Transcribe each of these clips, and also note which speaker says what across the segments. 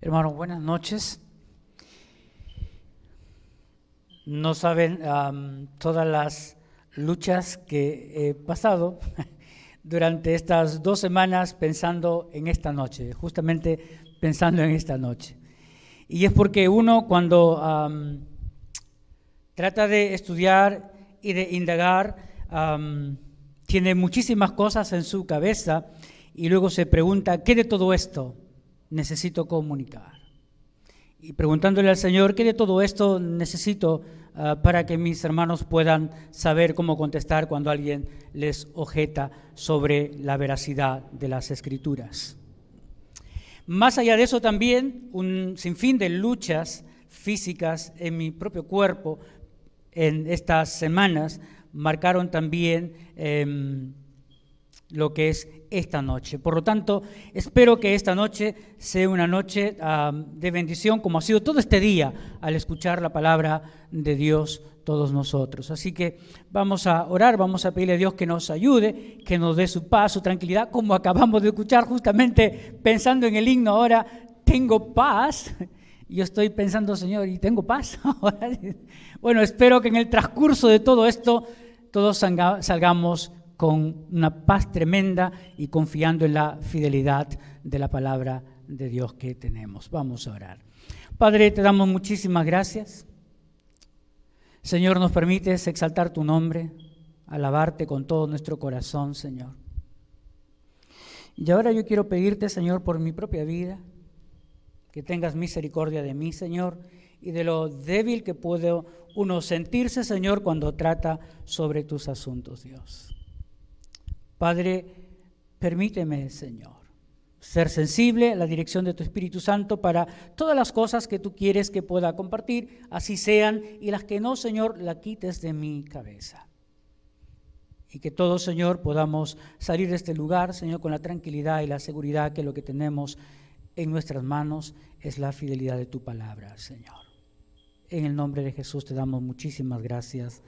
Speaker 1: Hermanos, buenas noches. No saben todas las luchas que he pasado durante estas 2 semanas pensando en esta noche, justamente pensando en esta noche. Y es porque uno cuando trata de estudiar y de indagar, tiene muchísimas cosas en su cabeza y luego se pregunta, ¿qué de todo esto necesito comunicar? Y preguntándole al Señor, ¿qué de todo esto necesito para que mis hermanos puedan saber cómo contestar cuando alguien les objeta sobre la veracidad de las Escrituras? Más allá de eso también, un sinfín de luchas físicas en mi propio cuerpo en estas semanas marcaron también lo que es esta noche. Por lo tanto, espero que esta noche sea una noche de bendición, como ha sido todo este día al escuchar la palabra de Dios todos nosotros. Así que vamos a orar, vamos a pedirle a Dios que nos ayude, que nos dé su paz, su tranquilidad, como acabamos de escuchar justamente pensando en el himno ahora, tengo paz. Yo estoy pensando, Señor, ¿y tengo paz ahora? Bueno, espero que en el transcurso de todo esto todos salgamos con una paz tremenda y confiando en la fidelidad de la palabra de Dios que tenemos. Vamos a orar. Padre, te damos muchísimas gracias. Señor, nos permites exaltar tu nombre, alabarte con todo nuestro corazón, Señor. Y ahora yo quiero pedirte, Señor, por mi propia vida, que tengas misericordia de mí, Señor, y de lo débil que puede uno sentirse, Señor, cuando trata sobre tus asuntos, Dios. Padre, permíteme, Señor, ser sensible a la dirección de tu Espíritu Santo para todas las cosas que tú quieres que pueda compartir, así sean, y las que no, Señor, la quites de mi cabeza. Y que todos, Señor, podamos salir de este lugar, Señor, con la tranquilidad y la seguridad que lo que tenemos en nuestras manos es la fidelidad de tu palabra, Señor. En el nombre de Jesús te damos muchísimas gracias.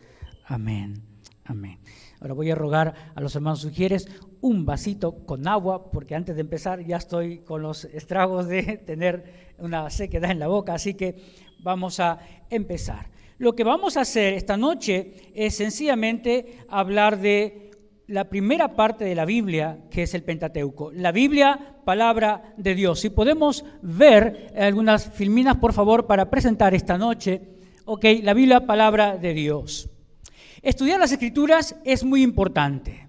Speaker 1: Amén. Amén. Ahora voy a rogar a los hermanos sugieres un vasito con agua, porque antes de empezar ya estoy con los estragos de tener una sequedad en la boca, así que vamos a empezar. Lo que vamos a hacer esta noche es sencillamente hablar de la primera parte de la Biblia, que es el Pentateuco. La Biblia, palabra de Dios. Si podemos ver algunas filminas, por favor, para presentar esta noche. Ok, la Biblia, palabra de Dios. Estudiar las Escrituras es muy importante,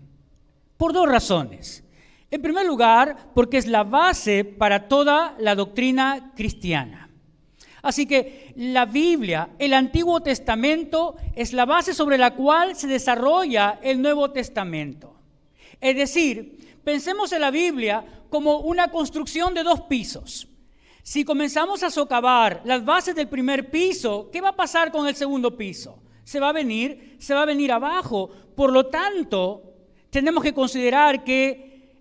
Speaker 1: por 2 razones. En primer lugar, porque es la base para toda la doctrina cristiana. Así que la Biblia, el Antiguo Testamento, es la base sobre la cual se desarrolla el Nuevo Testamento. Es decir, pensemos en la Biblia como una construcción de 2 pisos. Si comenzamos a socavar las bases del primer piso, ¿qué va a pasar con el segundo piso? Se va a venir abajo. Por lo tanto, tenemos que considerar que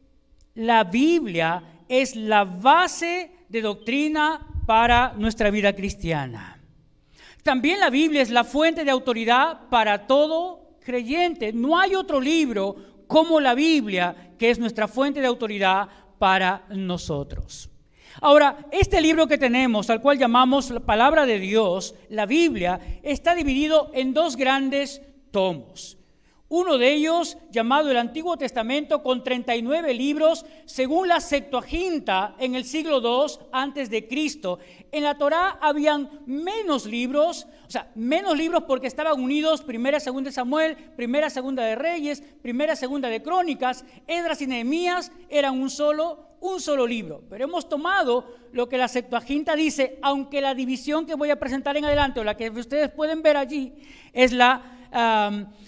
Speaker 1: la Biblia es la base de doctrina para nuestra vida cristiana. También la Biblia es la fuente de autoridad para todo creyente. No hay otro libro como la Biblia que es nuestra fuente de autoridad para nosotros. Ahora, este libro que tenemos, al cual llamamos la palabra de Dios, la Biblia, está dividido en 2 grandes tomos. Uno de ellos, llamado el Antiguo Testamento, con 39 libros, según la Septuaginta en el siglo II antes de Cristo. En la Torá habían menos libros porque estaban unidos 1 y 2 de Samuel, 1 y 2 de Reyes, 1 y 2 de Crónicas. Esdras y Nehemías eran un solo libro. Pero hemos tomado lo que la Septuaginta dice, aunque la división que voy a presentar en adelante, o la que ustedes pueden ver allí, es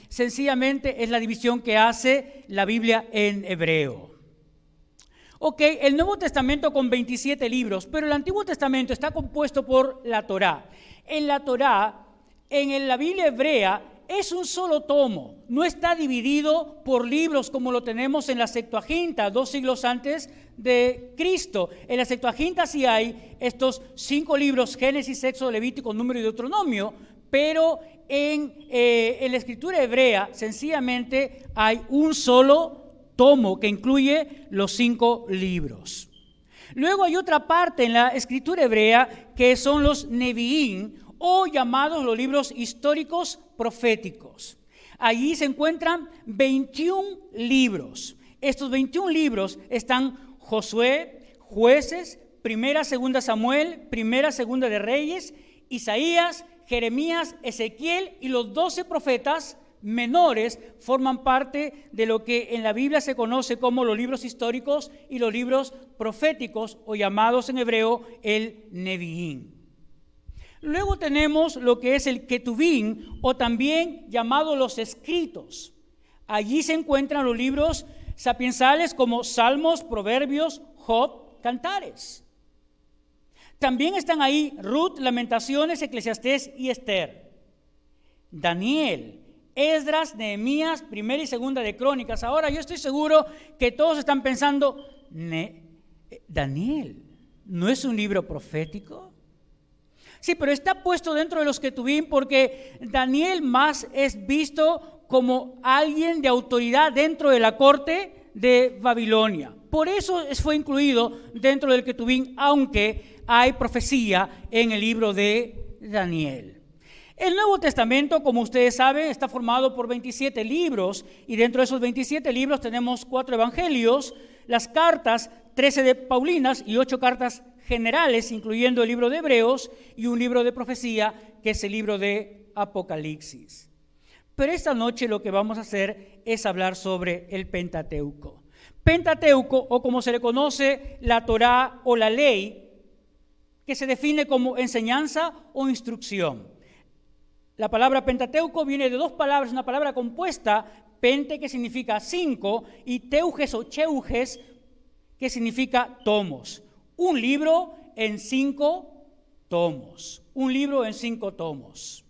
Speaker 1: sencillamente es la división que hace la Biblia en hebreo. Ok, el Nuevo Testamento con 27 libros, pero el Antiguo Testamento está compuesto por la Torá. En la Torá, en la Biblia hebrea, es un solo tomo, no está dividido por libros como lo tenemos en la Septuaginta, 2 siglos antes de Cristo. En la Septuaginta sí hay estos 5 libros, Génesis, Éxodo, Levítico, Número y Deuteronomio, pero en la escritura hebrea sencillamente hay un solo tomo que incluye los 5 libros. Luego hay otra parte en la escritura hebrea que son los Neviín, o llamados los libros históricos proféticos. Allí se encuentran 21 libros. Estos 21 libros están Josué, Jueces, Primera, Segunda Samuel, Primera, Segunda de Reyes, Isaías, Jeremías, Ezequiel y los 12 profetas menores forman parte de lo que en la Biblia se conoce como los libros históricos y los libros proféticos, o llamados en hebreo el Neviín. Luego tenemos lo que es el Ketubín, o también llamado los escritos. Allí se encuentran los libros sapiensales como Salmos, Proverbios, Job, Cantares. También están ahí Ruth, Lamentaciones, Eclesiastés y Esther. Daniel, Esdras, Nehemías, Primera y Segunda de Crónicas. Ahora yo estoy seguro que todos están pensando, Daniel, ¿no es un libro profético? Sí, pero está puesto dentro de los Ketubín porque Daniel más es visto como alguien de autoridad dentro de la corte de Babilonia. Por eso fue incluido dentro del Ketubín, aunque hay profecía en el libro de Daniel. El Nuevo Testamento, como ustedes saben, está formado por 27 libros, y dentro de esos 27 libros tenemos 4 evangelios, las cartas, 13 de Paulinas y 8 cartas generales, incluyendo el libro de Hebreos y un libro de profecía, que es el libro de Apocalipsis. Pero esta noche lo que vamos a hacer es hablar sobre el Pentateuco. Pentateuco, o como se le conoce, la Torá o la ley, que se define como enseñanza o instrucción. La palabra Pentateuco viene de dos palabras, una palabra compuesta, pente, que significa 5, y teuges o cheuges, que significa tomos. Un libro en 5 tomos. Un libro en 5 tomos.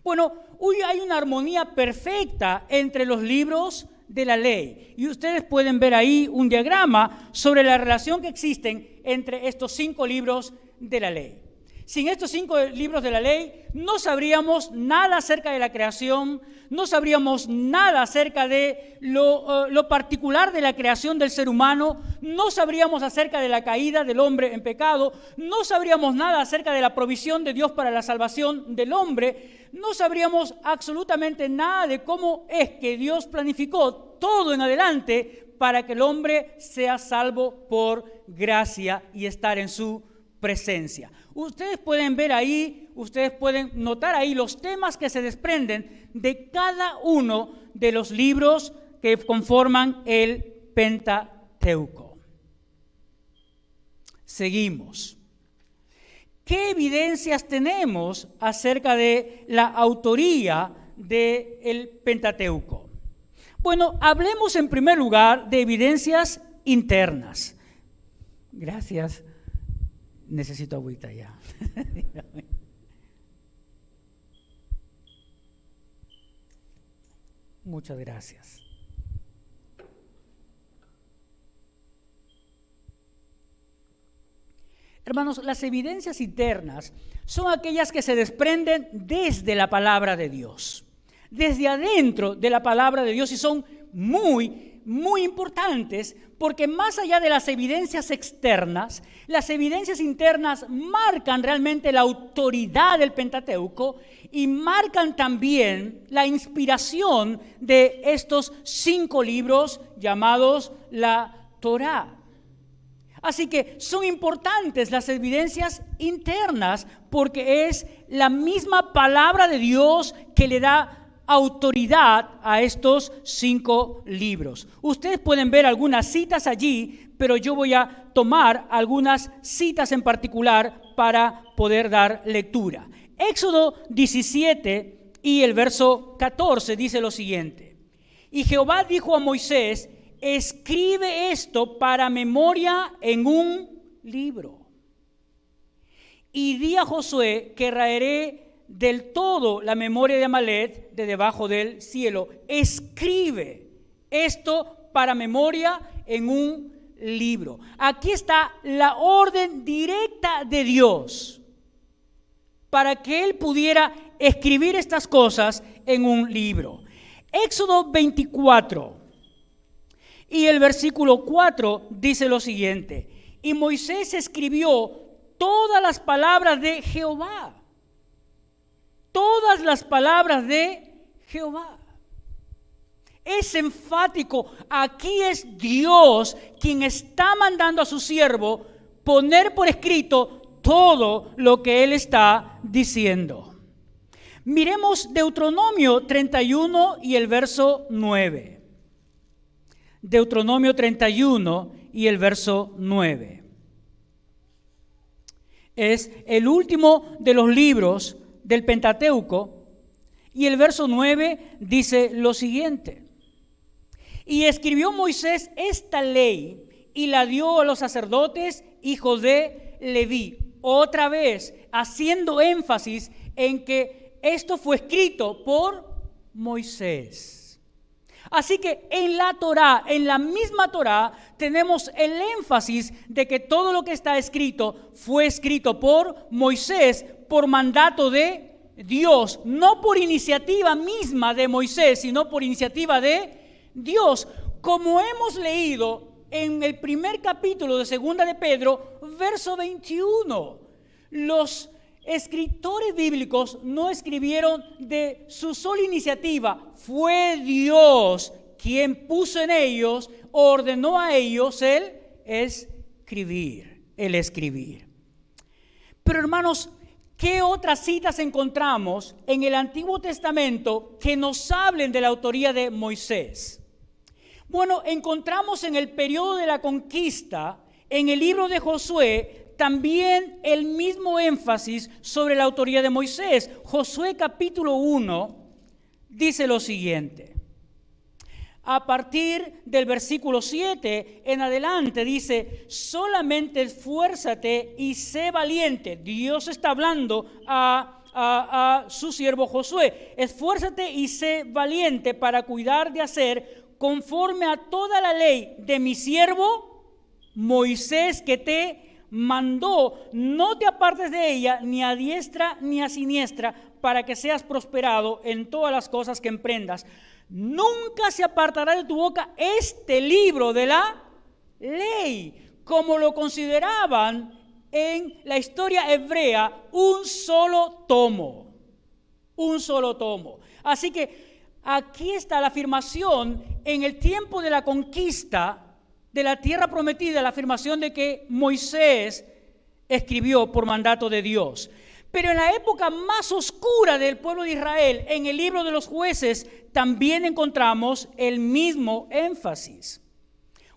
Speaker 1: Bueno, hoy hay una armonía perfecta entre los libros de la ley. Y ustedes pueden ver ahí un diagrama sobre la relación que existen entre estos 5 libros de la ley. Sin estos 5 libros de la ley, no sabríamos nada acerca de la creación, no sabríamos nada acerca de lo particular de la creación del ser humano, no sabríamos acerca de la caída del hombre en pecado, no sabríamos nada acerca de la provisión de Dios para la salvación del hombre, no sabríamos absolutamente nada de cómo es que Dios planificó todo en adelante para que el hombre sea salvo por gracia y estar en su presencia. Ustedes pueden ver ahí, ustedes pueden notar ahí los temas que se desprenden de cada uno de los libros que conforman el Pentateuco. Seguimos. ¿Qué evidencias tenemos acerca de la autoría del Pentateuco? Bueno, hablemos en primer lugar de evidencias internas. Gracias. Necesito agüita ya. Muchas gracias. Hermanos, las evidencias internas son aquellas que se desprenden desde la palabra de Dios, desde adentro de la palabra de Dios, y son muy importantes, porque más allá de las evidencias externas, las evidencias internas marcan realmente la autoridad del Pentateuco y marcan también la inspiración de estos 5 libros llamados la Torá. Así que son importantes las evidencias internas, porque es la misma palabra de Dios que le da autoridad a estos 5 libros. Ustedes pueden ver algunas citas allí, pero yo voy a tomar algunas citas en particular para poder dar lectura. Éxodo 17 y el verso 14 dice lo siguiente: y Jehová dijo a Moisés, escribe esto para memoria en un libro, y di a Josué que raeré del todo la memoria de Amalek de debajo del cielo. Escribe esto para memoria en un libro. Aquí está la orden directa de Dios para que Él pudiera escribir estas cosas en un libro. Éxodo 24 y el versículo 4 dice lo siguiente: Y Moisés escribió todas las palabras de Jehová. Todas las palabras de Jehová. Es enfático. Aquí es Dios quien está mandando a su siervo poner por escrito todo lo que él está diciendo. Miremos Deuteronomio 31 y el verso 9. Deuteronomio 31 y el verso 9. Es el último de los libros del Pentateuco y el verso 9 dice lo siguiente: y escribió Moisés esta ley y la dio a los sacerdotes, hijos de Leví. Otra vez, haciendo énfasis en que esto fue escrito por Moisés. Así que en la Torá, en la misma Torá, tenemos el énfasis de que todo lo que está escrito fue escrito por Moisés por mandato de Dios, no por iniciativa misma de Moisés, sino por iniciativa de Dios, como hemos leído en el primer capítulo de Segunda de Pedro, verso 21. Los escritores bíblicos no escribieron de su sola iniciativa, fue Dios quien puso en ellos, ordenó a ellos el escribir. Pero hermanos, ¿qué otras citas encontramos en el Antiguo Testamento que nos hablen de la autoría de Moisés? Bueno, encontramos en el periodo de la conquista, en el libro de Josué, también el mismo énfasis sobre la autoría de Moisés. Josué capítulo 1 dice lo siguiente. A partir del versículo 7 en adelante dice: solamente esfuérzate y sé valiente. Dios está hablando a su siervo Josué. Esfuérzate y sé valiente para cuidar de hacer conforme a toda la ley de mi siervo Moisés que te mandó. No te apartes de ella ni a diestra ni a siniestra, para que seas prosperado en todas las cosas que emprendas. Nunca se apartará de tu boca este libro de la ley, como lo consideraban en la historia hebrea un solo tomo. Así que aquí está la afirmación en el tiempo de la conquista de la tierra prometida, la afirmación de que Moisés escribió por mandato de Dios. Pero en la época más oscura del pueblo de Israel, en el libro de los Jueces, también encontramos el mismo énfasis.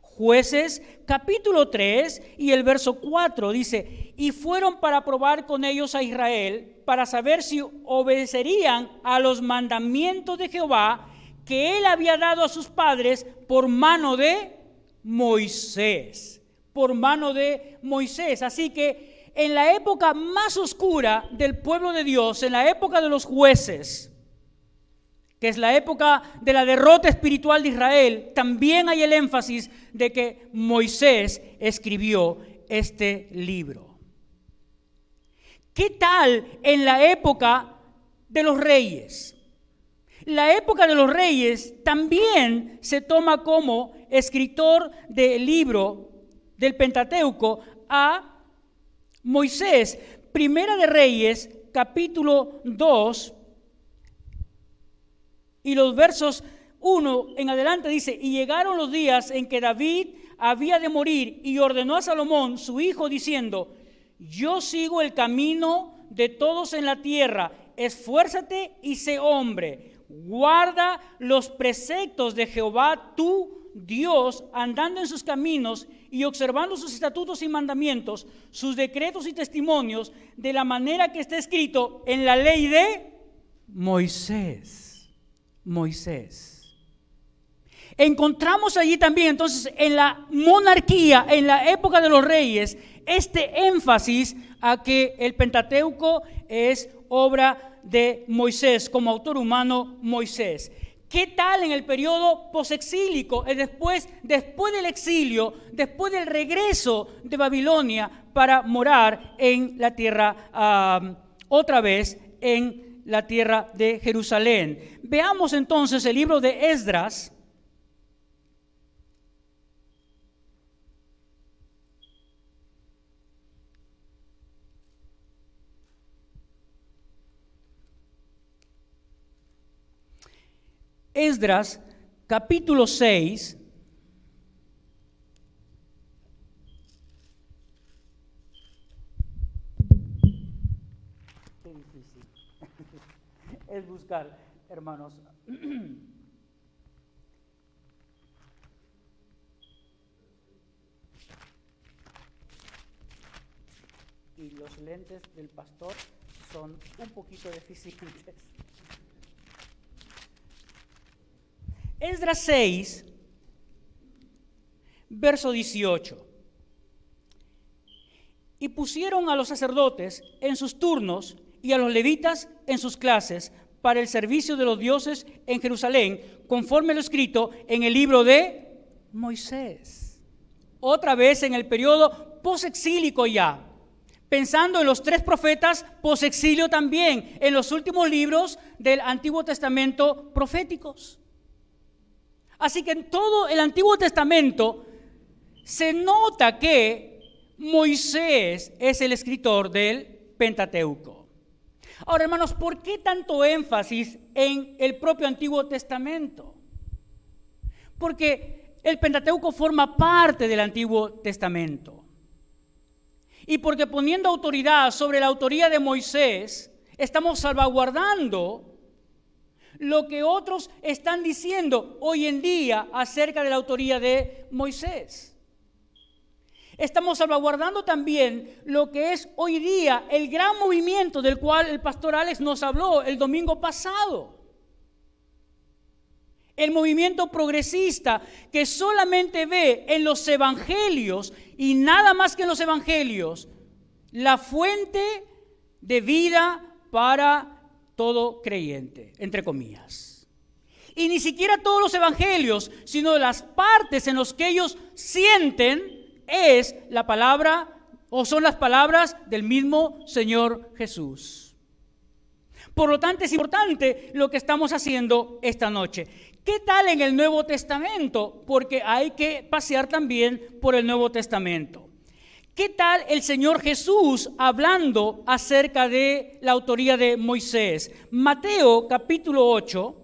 Speaker 1: Jueces capítulo 3 y el verso 4 dice: y fueron para probar con ellos a Israel, para saber si obedecerían a los mandamientos de Jehová que él había dado a sus padres por mano de Moisés. Así que en la época más oscura del pueblo de Dios, en la época de los jueces, que es la época de la derrota espiritual de Israel, también hay el énfasis de que Moisés escribió este libro. ¿Qué tal en la época de los reyes? La época de los reyes también se toma como escritor del libro del Pentateuco a Moisés. Primera de Reyes, capítulo 2, y los versos 1 en adelante dice: y llegaron los días en que David había de morir, y ordenó a Salomón, su hijo, diciendo: yo sigo el camino de todos en la tierra, esfuérzate y sé hombre, guarda los preceptos de Jehová tu Dios, andando en sus caminos y observando sus estatutos y mandamientos, sus decretos y testimonios, de la manera que está escrito en la ley de Moisés. Encontramos allí también, entonces, en la monarquía, en la época de los reyes, este énfasis a que el Pentateuco es obra de Moisés, como autor humano Moisés. ¿Qué tal en el periodo posexílico, después del exilio, después del regreso de Babilonia para morar en la tierra, otra vez en la tierra de Jerusalén? Veamos entonces el libro de Esdras. Esdras, capítulo 6. Qué difícil es buscar, hermanos. Y los lentes del pastor son un poquito deficientes. Esdras 6, verso 18. Y pusieron a los sacerdotes en sus turnos y a los levitas en sus clases para el servicio de los dioses en Jerusalén, conforme lo escrito en el libro de Moisés. Otra vez en el periodo posexílico ya, pensando en los 3 profetas posexilio también, en los últimos libros del Antiguo Testamento proféticos. Así que en todo el Antiguo Testamento se nota que Moisés es el escritor del Pentateuco. Ahora, hermanos, ¿por qué tanto énfasis en el propio Antiguo Testamento? Porque el Pentateuco forma parte del Antiguo Testamento. Y porque poniendo autoridad sobre la autoría de Moisés, estamos salvaguardando lo que otros están diciendo hoy en día acerca de la autoría de Moisés. Estamos salvaguardando también lo que es hoy día el gran movimiento del cual el pastor Alex nos habló el domingo pasado. El movimiento progresista que solamente ve en los evangelios y nada más que en los evangelios la fuente de vida para todo creyente, entre comillas. Y ni siquiera todos los evangelios, sino las partes en las que ellos sienten es la palabra o son las palabras del mismo Señor Jesús. Por lo tanto, es importante lo que estamos haciendo esta noche. ¿Qué tal en el Nuevo Testamento? Porque hay que pasear también por el Nuevo Testamento. ¿Qué tal el Señor Jesús hablando acerca de la autoría de Moisés? Mateo capítulo 8,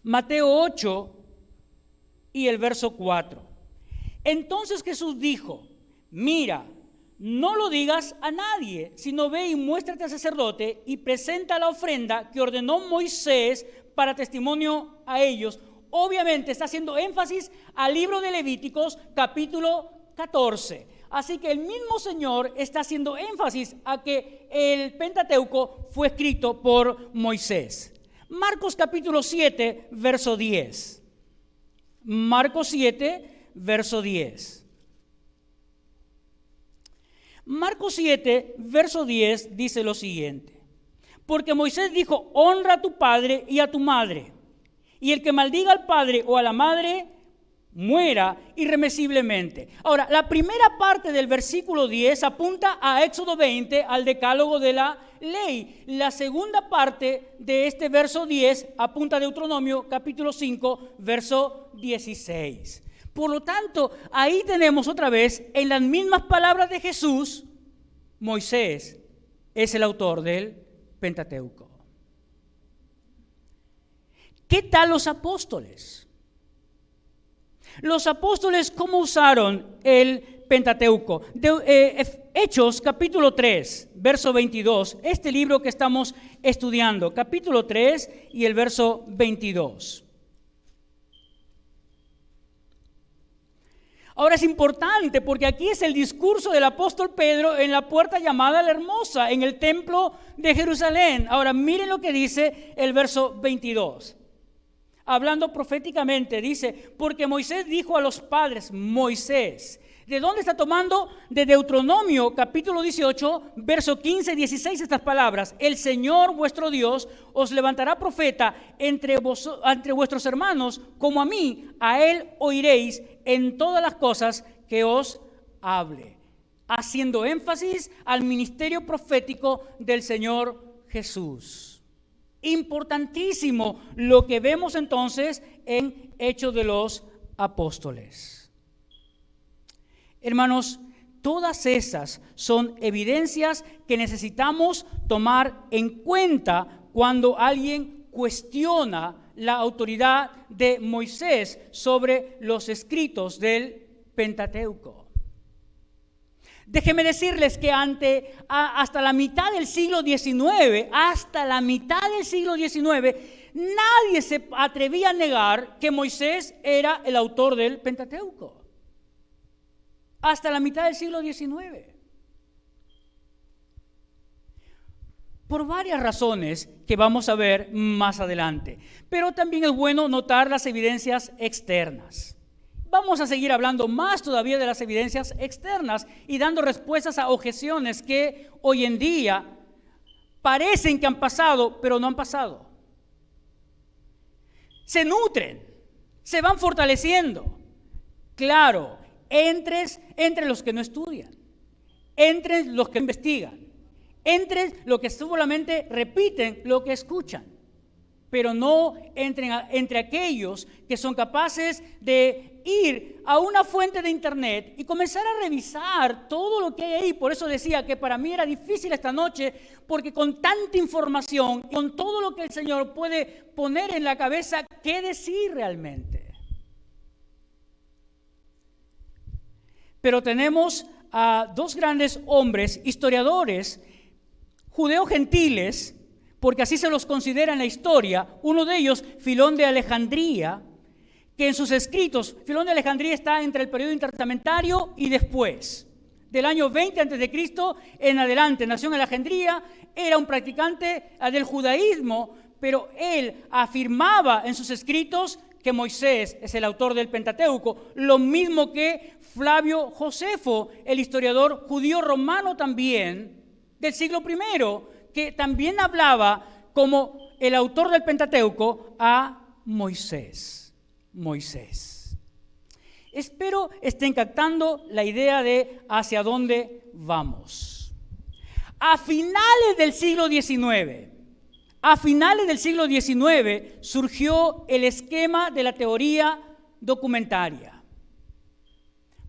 Speaker 1: Mateo 8 y el verso 4. Entonces Jesús dijo, mira, no lo digas a nadie, sino ve y muéstrate al sacerdote y presenta la ofrenda que ordenó Moisés para testimonio a ellos. Obviamente está haciendo énfasis al libro de Levíticos capítulo 14. Así que el mismo Señor está haciendo énfasis a que el Pentateuco fue escrito por Moisés. Marcos capítulo 7, verso 10. Marcos 7, verso 10. Marcos 7, verso 10 dice lo siguiente. Porque Moisés dijo, honra a tu padre y a tu madre, y el que maldiga al padre o a la madre muera irremisiblemente. Ahora, la primera parte del versículo 10 apunta a Éxodo 20, al decálogo de la ley. La segunda parte de este verso 10 apunta a Deuteronomio capítulo 5, verso 16. Por lo tanto, ahí tenemos otra vez, en las mismas palabras de Jesús, Moisés es el autor del Pentateuco. ¿Qué tal los apóstoles? Los apóstoles, ¿cómo usaron el Pentateuco? Hechos capítulo 3, verso 22, este libro que estamos estudiando, capítulo 3 y el verso 22. Ahora es importante porque aquí es el discurso del apóstol Pedro en la puerta llamada la Hermosa, en el templo de Jerusalén. Ahora miren lo que dice el verso 22. Hablando proféticamente, dice, porque Moisés dijo a los padres, Moisés, ¿de dónde está tomando? De Deuteronomio capítulo 18, verso 15 y 16 estas palabras. El Señor vuestro Dios os levantará profeta entre vuestros hermanos, como a mí, a él oiréis en todas las cosas que os hable. Haciendo énfasis al ministerio profético del Señor Jesús. Importantísimo lo que vemos entonces en Hechos de los Apóstoles. Hermanos, todas esas son evidencias que necesitamos tomar en cuenta cuando alguien cuestiona la autoridad de Moisés sobre los escritos del Pentateuco. Déjenme decirles que hasta la mitad del siglo XIX, nadie se atrevía a negar que Moisés era el autor del Pentateuco. Hasta la mitad del siglo XIX. Por varias razones que vamos a ver más adelante. Pero también es bueno notar las evidencias externas. Vamos a seguir hablando más todavía de las evidencias externas y dando respuestas a objeciones que hoy en día parecen que han pasado, pero no han pasado. Se nutren, se van fortaleciendo. Claro, entre los que no estudian, entre los que investigan, entre los que solamente repiten lo que escuchan, pero no entre aquellos que son capaces de ir a una fuente de internet y comenzar a revisar todo lo que hay ahí. Por eso decía que para mí era difícil esta noche, porque con tanta información, con todo lo que el Señor puede poner en la cabeza, ¿qué decir realmente? Pero tenemos a dos grandes hombres, historiadores, judeo-gentiles, porque así se los considera en la historia. Uno de ellos, Filón de Alejandría, que en sus escritos, Filón de Alejandría está entre el periodo intertestamentario y después. Del año 20 a.C. en adelante, nació en Alejandría, era un practicante del judaísmo, pero él afirmaba en sus escritos que Moisés es el autor del Pentateuco, lo mismo que Flavio Josefo, el historiador judío romano también, del siglo I, que también hablaba como el autor del Pentateuco a Moisés. Espero estén captando la idea de hacia dónde vamos. A finales del siglo XIX surgió el esquema de la teoría documentaria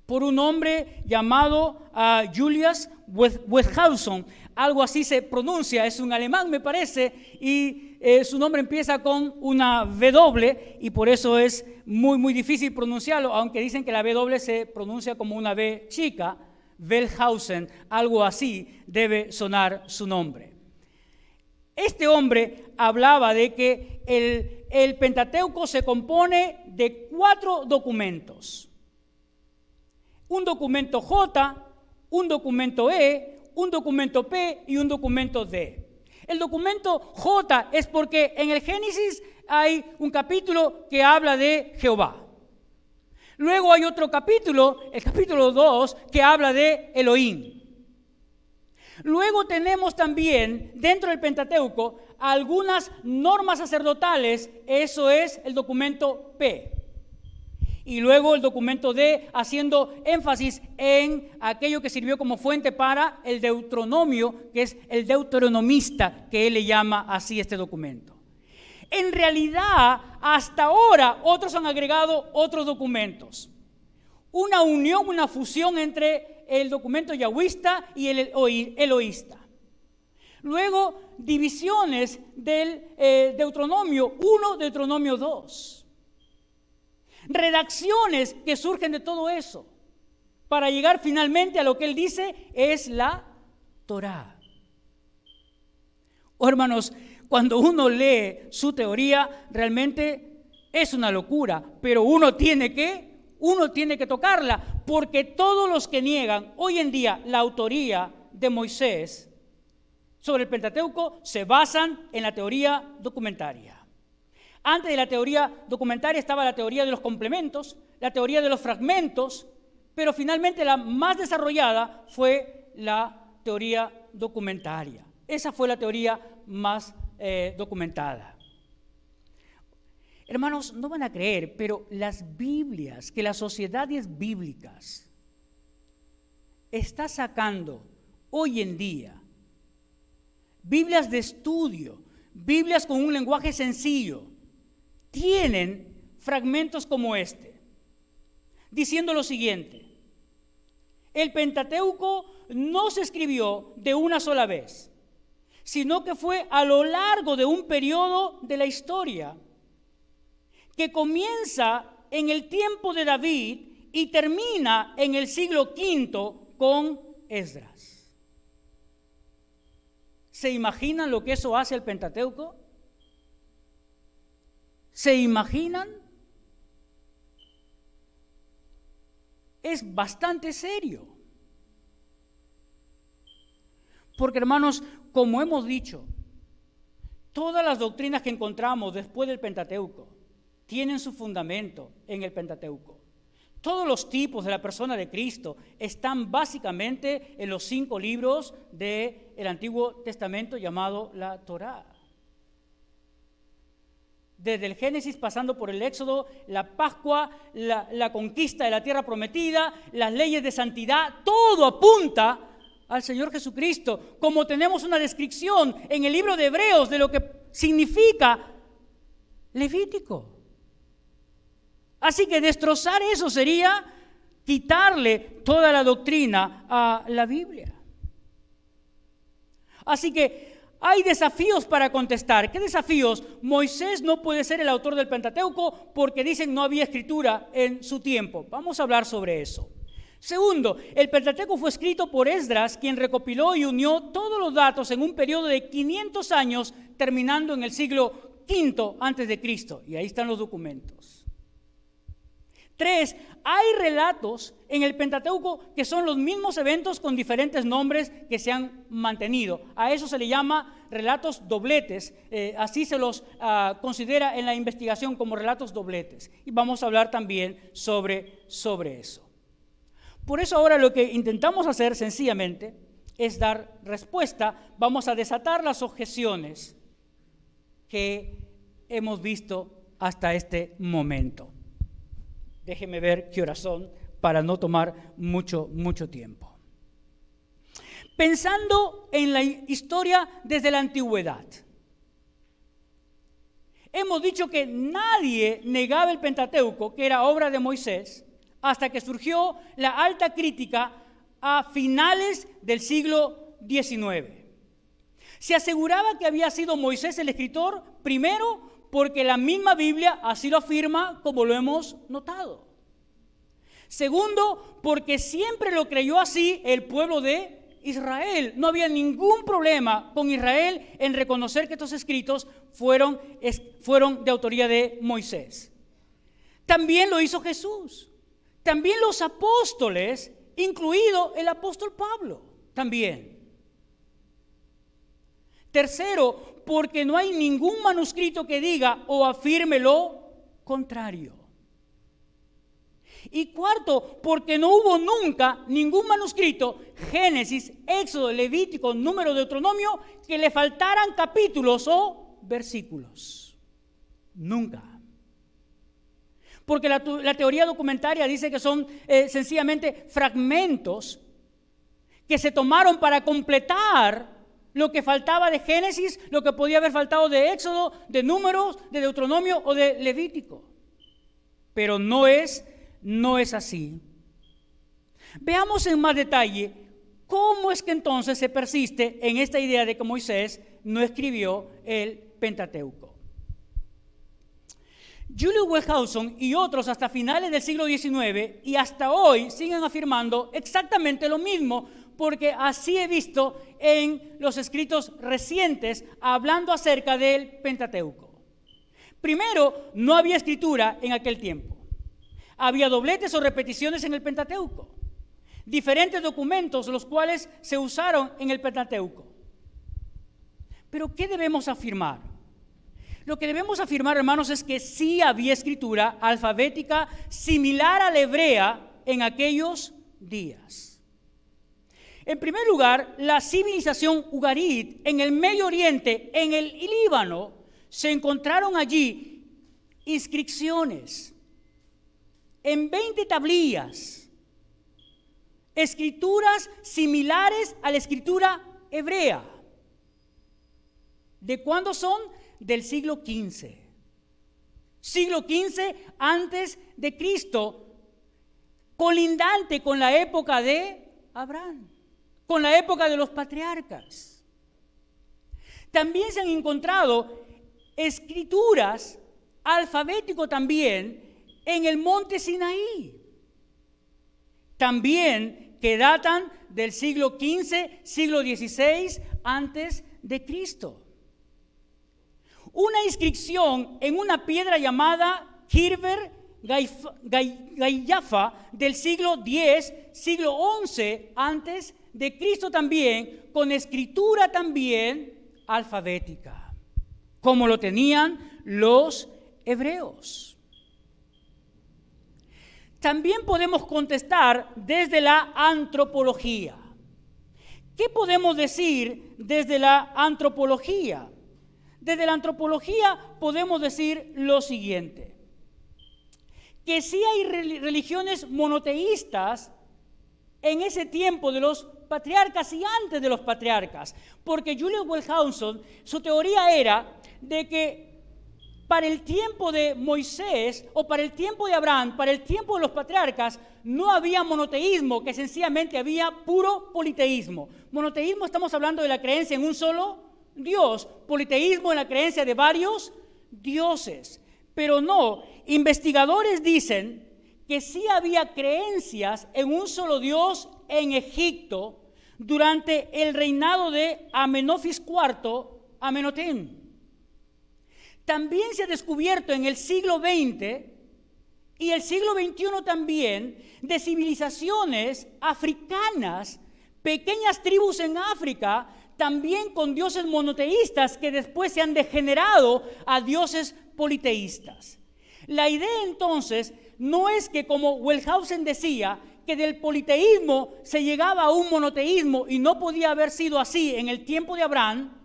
Speaker 1: por un hombre llamado Julius Wellhausen. Algo así se pronuncia, es un alemán me parece, y su nombre empieza con una W y por eso es muy difícil pronunciarlo, aunque dicen que la W se pronuncia como una B chica. Wellhausen, algo así debe sonar su nombre. Este hombre hablaba de que el Pentateuco se compone de 4 documentos. Un documento J, un documento E, un documento P y un documento D. El documento J es porque en el Génesis hay un capítulo que habla de Jehová. Luego hay otro capítulo, el capítulo 2, que habla de Elohim. Luego tenemos también dentro del Pentateuco algunas normas sacerdotales, eso es el documento P. Y luego el documento D, haciendo énfasis en aquello que sirvió como fuente para el Deuteronomio, que es el deuteronomista, que él le llama así este documento. En realidad, hasta ahora, otros han agregado otros documentos. Una unión, una fusión entre el documento yahwista y el eloísta. Luego, divisiones del Deuteronomio 1, Deuteronomio 2. Redacciones que surgen de todo eso para llegar finalmente a lo que él dice es la Torá. Oh, hermanos, cuando uno lee su teoría realmente es una locura, pero uno tiene que tocarla, porque todos los que niegan hoy en día la autoría de Moisés sobre el Pentateuco se basan en la teoría documentaria. Antes de la teoría documentaria estaba la teoría de los complementos, la teoría de los fragmentos, pero finalmente la más desarrollada fue la teoría documentaria. Esa fue la teoría más documentada. Hermanos, no van a creer, pero las Biblias, que las sociedades bíblicas está sacando hoy en día, Biblias de estudio, Biblias con un lenguaje sencillo, tienen fragmentos como este, diciendo lo siguiente: el Pentateuco no se escribió de una sola vez, sino que fue a lo largo de un periodo de la historia que comienza en el tiempo de David y termina en el siglo V con Esdras. ¿Se imaginan lo que eso hace al Pentateuco? ¿Se imaginan? Es bastante serio. Porque, hermanos, como hemos dicho, todas las doctrinas que encontramos después del Pentateuco tienen su fundamento en el Pentateuco. Todos los tipos de la persona de Cristo están básicamente en los 5 libros del Antiguo Testamento llamado la Torá. Desde el Génesis, pasando por el Éxodo, la Pascua, la conquista de la tierra prometida, las leyes de santidad, todo apunta al Señor Jesucristo. Como tenemos una descripción en el libro de Hebreos de lo que significa Levítico. Así que destrozar eso sería quitarle toda la doctrina a la Biblia. Así que hay desafíos para contestar. ¿Qué desafíos? Moisés no puede ser el autor del Pentateuco porque dicen no había escritura en su tiempo. Vamos a hablar sobre eso. Segundo, el Pentateuco fue escrito por Esdras, quien recopiló y unió todos los datos en un periodo de 500 años, terminando en el siglo V antes de Cristo. Y ahí están los documentos. 3, hay relatos en el Pentateuco que son los mismos eventos con diferentes nombres que se han mantenido. A eso se le llama relatos dobletes, así se los considera en la investigación como relatos dobletes. Y vamos a hablar también sobre eso. Por eso ahora lo que intentamos hacer sencillamente es dar respuesta. Vamos a desatar las objeciones que hemos visto hasta este momento. Déjenme ver qué horas son para no tomar mucho tiempo. Pensando en la historia desde la antigüedad, hemos dicho que nadie negaba el Pentateuco, que era obra de Moisés, hasta que surgió la alta crítica a finales del siglo XIX. Se aseguraba que había sido Moisés el escritor, primero, porque la misma Biblia así lo afirma, como lo hemos notado. Segundo, porque siempre lo creyó así el pueblo de Israel. No había ningún problema con Israel en reconocer que estos escritos fueron de autoría de Moisés. También lo hizo Jesús. También los apóstoles, incluido el apóstol Pablo, también. Tercero, porque no hay ningún manuscrito que diga o afirme lo contrario. Y cuarto, porque no hubo nunca ningún manuscrito, Génesis, Éxodo, Levítico, Número, Deuteronomio, que le faltaran capítulos o versículos. Nunca. Porque la teoría documentaria dice que son sencillamente fragmentos que se tomaron para completar lo que faltaba de Génesis, lo que podía haber faltado de Éxodo, de Números, de Deuteronomio o de Levítico. Pero no es así. Veamos en más detalle cómo es que entonces se persiste en esta idea de que Moisés no escribió el Pentateuco. Julius Wellhausen y otros hasta finales del siglo XIX y hasta hoy siguen afirmando exactamente lo mismo, porque así he visto en los escritos recientes hablando acerca del Pentateuco. Primero, no había escritura en aquel tiempo. Había dobletes o repeticiones en el Pentateuco. Diferentes documentos los cuales se usaron en el Pentateuco. Pero ¿qué debemos afirmar? Lo que debemos afirmar, hermanos, es que sí había escritura alfabética similar a la hebrea en aquellos días. En primer lugar, la civilización ugarit en el Medio Oriente, en el Líbano, se encontraron allí inscripciones en 20 tablillas, escrituras similares a la escritura hebrea. ¿De cuándo son? Del siglo XV. Siglo XV antes de Cristo, colindante con la época de Abraham, con la época de los patriarcas. También se han encontrado escrituras alfabéticas también en el monte Sinaí. También que datan del siglo XV, siglo XVI antes de Cristo. Una inscripción en una piedra llamada Kirber Gaiafa del siglo X, siglo XI antes de Cristo también, con escritura también alfabética, como lo tenían los hebreos. También podemos contestar desde la antropología. ¿Qué podemos decir desde la antropología? Desde la antropología podemos decir lo siguiente: que sí hay religiones monoteístas en ese tiempo de los patriarcas y antes de los patriarcas, porque Julius Wellhausen, su teoría era de que para el tiempo de Moisés o para el tiempo de Abraham, para el tiempo de los patriarcas, no había monoteísmo, que sencillamente había puro politeísmo. Monoteísmo, estamos hablando de la creencia en un solo Dios. Politeísmo, en la creencia de varios dioses. Pero no, investigadores dicen que sí había creencias en un solo Dios en Egipto durante el reinado de Amenofis IV Amenhotep. También se ha descubierto en el siglo XX y el siglo XXI también de civilizaciones africanas, pequeñas tribus en África, también con dioses monoteístas que después se han degenerado a dioses politeístas. La idea entonces no es que, como Wellhausen decía, que del politeísmo se llegaba a un monoteísmo y no podía haber sido así en el tiempo de Abraham.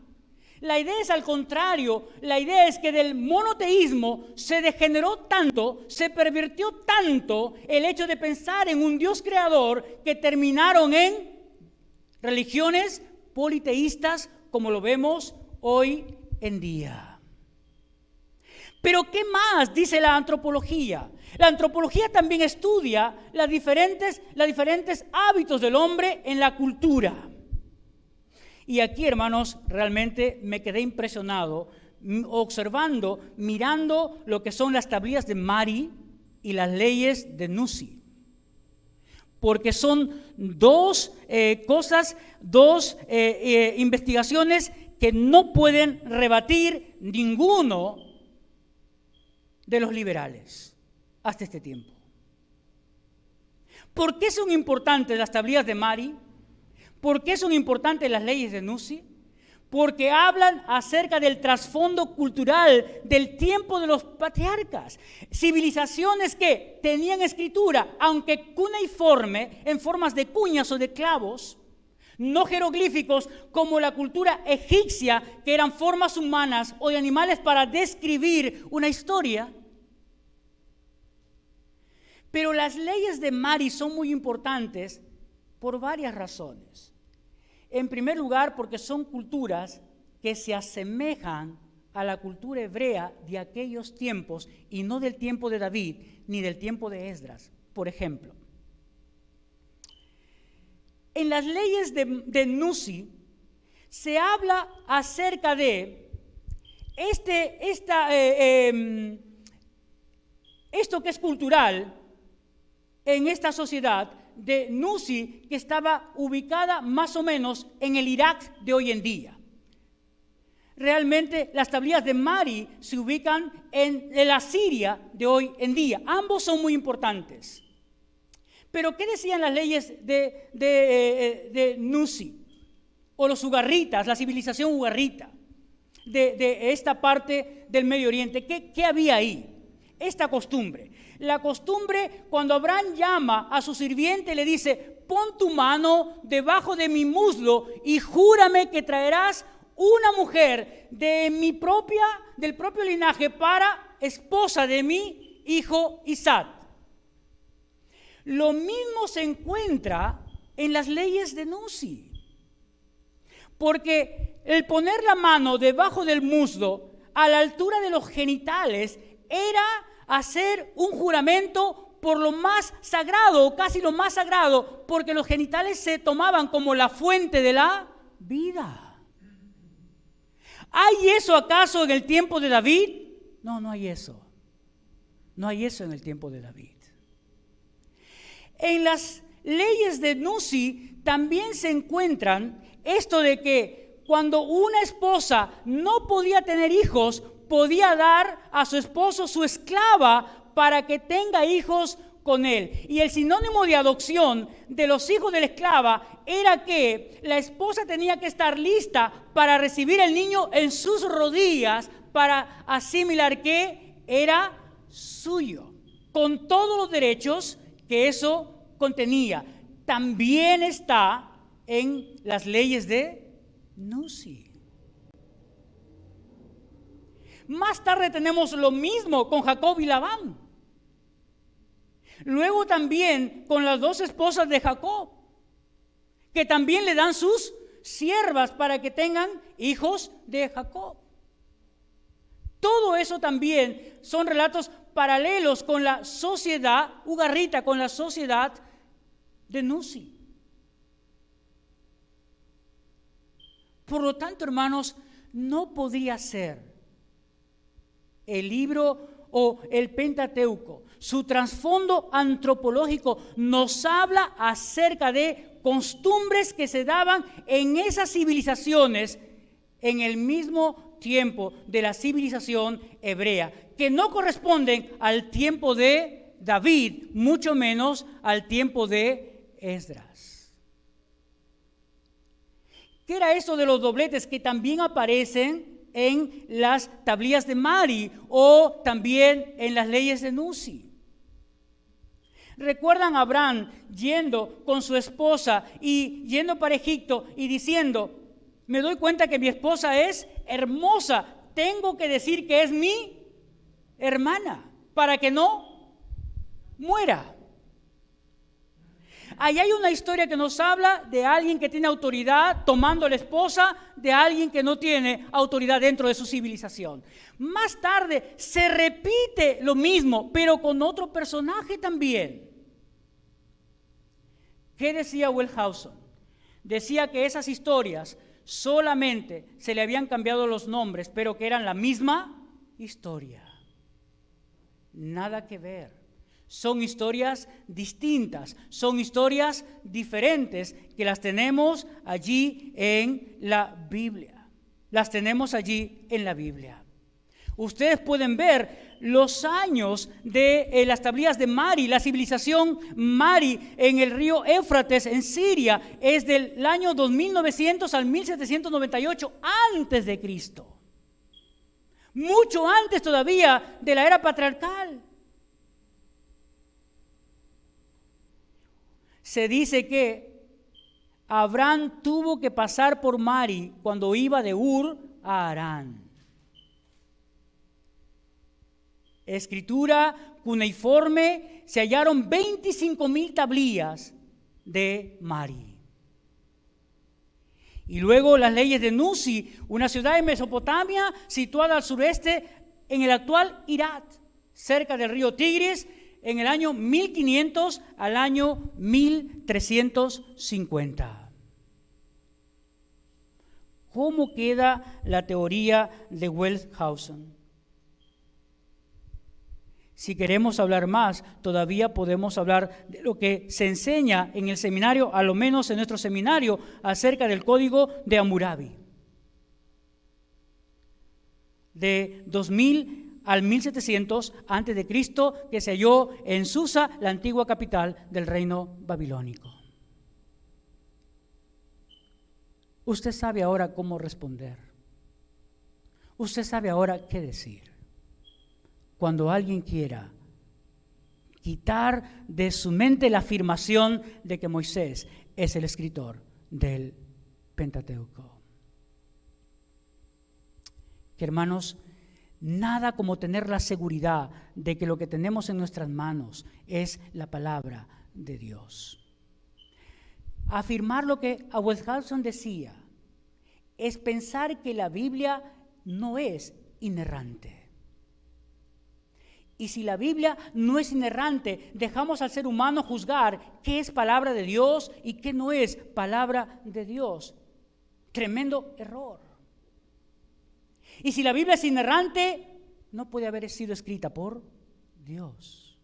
Speaker 1: La idea es al contrario, la idea es que del monoteísmo se degeneró tanto, se pervirtió tanto el hecho de pensar en un Dios creador que terminaron en religiones politeístas como lo vemos hoy en día. Pero ¿qué más dice la antropología? La antropología también estudia los diferentes hábitos del hombre en la cultura. Y aquí, hermanos, realmente me quedé impresionado observando, mirando lo que son las tablillas de Mari y las leyes de Nuzi. Porque son dos investigaciones que no pueden rebatir ninguno de los liberales hasta este tiempo. ¿Por qué son importantes las tablillas de Mari? ¿Por qué son importantes las leyes de Nuzi? Porque hablan acerca del trasfondo cultural del tiempo de los patriarcas. Civilizaciones que tenían escritura, aunque cuneiforme, en formas de cuñas o de clavos, no jeroglíficos como la cultura egipcia, que eran formas humanas o de animales para describir una historia. Pero las leyes de Mari son muy importantes por varias razones. En primer lugar, porque son culturas que se asemejan a la cultura hebrea de aquellos tiempos y no del tiempo de David ni del tiempo de Esdras. Por ejemplo, en las leyes de Nuzi se habla acerca de esto que es cultural en esta sociedad de Nuzi, que estaba ubicada más o menos en el Irak de hoy en día. Realmente las tablillas de Mari se ubican en la Siria de hoy en día. Ambos son muy importantes. Pero ¿qué decían las leyes de Nuzi? O los ugarritas, la civilización ugarrita de esta parte del Medio Oriente. ¿Qué había ahí? Esta costumbre. La costumbre, cuando Abraham llama a su sirviente, le dice: pon tu mano debajo de mi muslo y júrame que traerás una mujer del propio linaje para esposa de mi hijo Isaac. Lo mismo se encuentra en las leyes de Nuzi. Porque el poner la mano debajo del muslo a la altura de los genitales era hacer un juramento por lo más sagrado, o casi lo más sagrado, porque los genitales se tomaban como la fuente de la vida. ¿Hay eso acaso en el tiempo de David? No, no hay eso. No hay eso en el tiempo de David. En las leyes de Nuzi también se encuentran esto de que cuando una esposa no podía tener hijos, podía dar a su esposo su esclava para que tenga hijos con él. Y el sinónimo de adopción de los hijos de la esclava era que la esposa tenía que estar lista para recibir el niño en sus rodillas para asimilar que era suyo, con todos los derechos que eso contenía. También está en las leyes de Nuzi. Más tarde tenemos lo mismo con Jacob y Labán. Luego también con las dos esposas de Jacob, que también le dan sus siervas para que tengan hijos de Jacob. Todo eso también son relatos paralelos con la sociedad ugarrita, con la sociedad de Nuzi. Por lo tanto, hermanos, no podría ser el libro o el Pentateuco. Su trasfondo antropológico nos habla acerca de costumbres que se daban en esas civilizaciones en el mismo tiempo de la civilización hebrea, que no corresponden al tiempo de David, mucho menos al tiempo de Esdras. ¿Qué era eso de los dobletes que también aparecen en las tablillas de Mari o también en las leyes de Nuzi? ¿Recuerdan a Abraham yendo con su esposa y yendo para Egipto y diciendo: me doy cuenta que mi esposa es hermosa, tengo que decir que es mi hermana para que no muera? Ahí hay una historia que nos habla de alguien que tiene autoridad tomando a la esposa de alguien que no tiene autoridad dentro de su civilización. Más tarde se repite lo mismo, pero con otro personaje también. ¿Qué decía Wellhausen? Decía que esas historias solamente se le habían cambiado los nombres, pero que eran la misma historia. Nada que ver. Son historias distintas, son historias diferentes que las tenemos allí en la Biblia. Las tenemos allí en la Biblia. Ustedes pueden ver los años de las tablillas de Mari. La civilización Mari en el río Éufrates en Siria es del año 2900 al 1798 antes de Cristo. Mucho antes todavía de la era patriarcal. Se dice que Abraham tuvo que pasar por Mari cuando iba de Ur a Harán. Escritura cuneiforme, se hallaron 25,000 tablillas de Mari. Y luego las leyes de Nuzi, una ciudad de Mesopotamia situada al sureste en el actual Irak, cerca del río Tigris, en el año 1500 al año 1350. ¿Cómo queda la teoría de Wellhausen? Si queremos hablar más, todavía podemos hablar de lo que se enseña en el seminario, a lo menos en nuestro seminario, acerca del código de Hammurabi. De 2000 al 1700 antes de Cristo, que se halló en Susa, la antigua capital del reino babilónico. Usted sabe ahora cómo responder. Usted sabe ahora qué decir. Cuando alguien quiera quitar de su mente la afirmación de que Moisés es el escritor del Pentateuco. Que hermanos, nada como tener la seguridad de que lo que tenemos en nuestras manos es la palabra de Dios. Afirmar lo que Wellhausen decía es pensar que la Biblia no es inerrante. Y si la Biblia no es inerrante, dejamos al ser humano juzgar qué es palabra de Dios y qué no es palabra de Dios. Tremendo error. Y si la Biblia es inerrante, no puede haber sido escrita por Dios.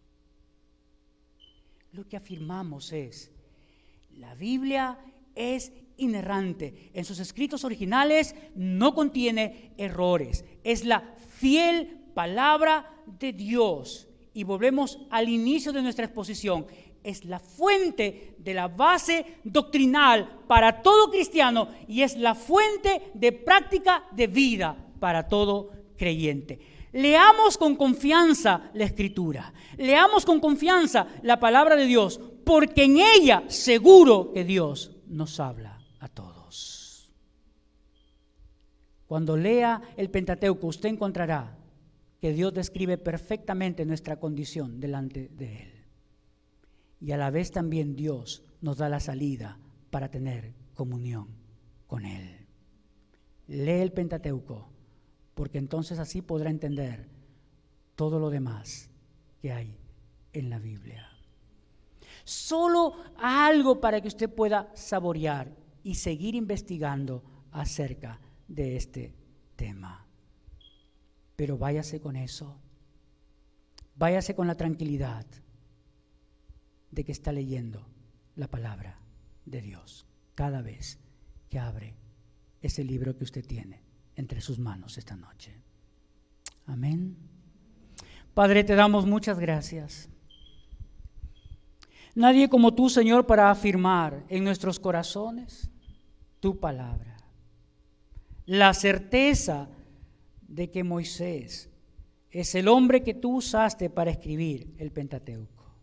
Speaker 1: Lo que afirmamos es, la Biblia es inerrante. En sus escritos originales no contiene errores. Es la fiel palabra de Dios. Y volvemos al inicio de nuestra exposición. Es la fuente de la base doctrinal para todo cristiano y es la fuente de práctica de vida para todo creyente. Leamos con confianza la Escritura, leamos con confianza la palabra de Dios, porque en ella seguro que Dios nos habla a todos. Cuando lea el Pentateuco, usted encontrará que Dios describe perfectamente nuestra condición delante de Él. Y a la vez también Dios nos da la salida para tener comunión con Él. Lee el Pentateuco, porque entonces así podrá entender todo lo demás que hay en la Biblia. Solo algo para que usted pueda saborear y seguir investigando acerca de este tema. Pero váyase con eso, váyase con la tranquilidad de que está leyendo la palabra de Dios cada vez que abre ese libro que usted tiene entre sus manos esta noche. Amén. Padre, te damos muchas gracias. Nadie como tú, Señor, para afirmar en nuestros corazones tu palabra. La certeza de que Moisés es el hombre que tú usaste para escribir el Pentateuco.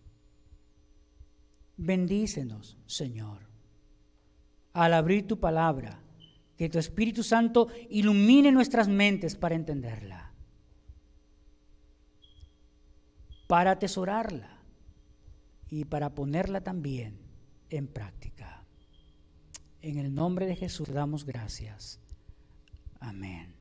Speaker 1: Bendícenos, Señor, al abrir tu palabra, que tu Espíritu Santo ilumine nuestras mentes para entenderla, para atesorarla y para ponerla también en práctica. En el nombre de Jesús te damos gracias. Amén.